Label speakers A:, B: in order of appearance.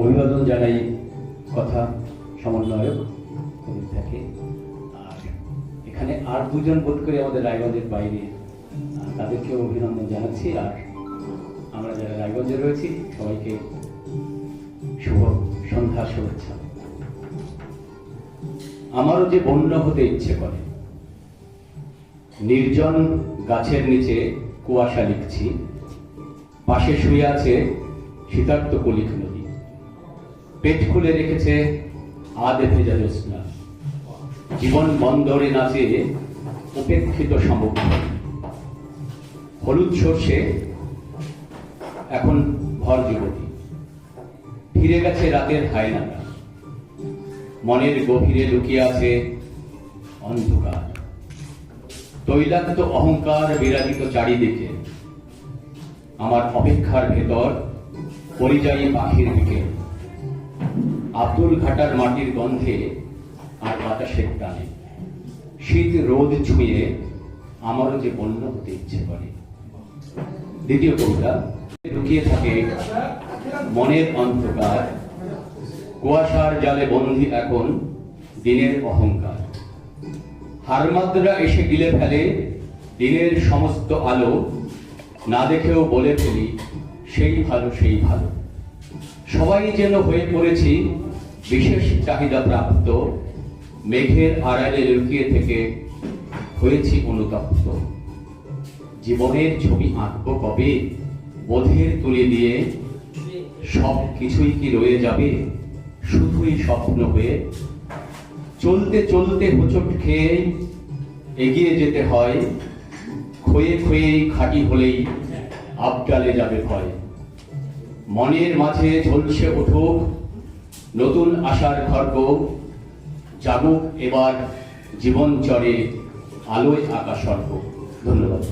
A: অভিবাদন জানাই কথা সমন্বয়ক থাকে। আর এখানে আর দুজন বোধ করে আমাদের রায়গঞ্জের বাইরে, তাদেরকেও অভিনন্দন জানাচ্ছি। আর আমরা যারা রায়গঞ্জে রয়েছি সবাইকে শুভ সন্ধ্যার শুভেচ্ছা। আমারও যে বন্য হতে ইচ্ছে করে, নির্জন গাছের নিচে কুয়াশা লিখছি, পাশে শুয়ে আছে শীতার্ত কলিক নদী, পেট খুলে রেখেছে আধে ভেজা জ্যোৎস্না, জীবন বন্দরে নাচে উপেক্ষিত সমগ্র। হলুদ সর্ষে এখন ভর যুবতী, ফিরে গেছে রাতের হায়নাটা, মনের গভীরে লুকিয়ে আছে অন্ধকার, তৈলাক্ত অহংকার বিরাজিত চারিদিকে। আমার অপেক্ষার ভেতর পরিযায়ী পাখির দিকে, আব্দুল ঘাটার মাটির গন্ধে আর বাতাসের টানে, শীত রোদ ছুঁয়ে আমারও যে বন্য হতে ইচ্ছে করে। দ্বিতীয় কবিতা, লুকিয়ে থাকে মনের অন্ধকার, কুয়াশার জালে বন্দী এখন দিনের অহংকার। হারমাদরা এসে গিলে ফেলে দিনের সমস্ত আলো, না দেখেও বলে ফেলি সেই ভালো সেই ভালো। সবাই যেন হয়ে পড়েছি বিশেষ চাহিদা প্রাপ্ত, মেঘের আড়ালে লুকিয়ে থেকে হয়েছি অনুতপ্ত। জীবনের ছবি আঁকবো কবে বোধের তুলে দিয়ে, সব কিছুই কি রয়ে যাবে শুধুই স্বপ্ন হয়ে। চলতে চলতে হোঁচট খেয়ে এগিয়ে যেতে হয়, ক্ষয়ে ক্ষয়েই খাঁটি হলেই আবডালে যাবে ভয়। মনের মাঝে ঝলসে উঠুক নতুন আশার খড়গ, জাগুক এবার জীবন চরে আলোয় আকাশ স্বর্গ। ধন্যবাদ।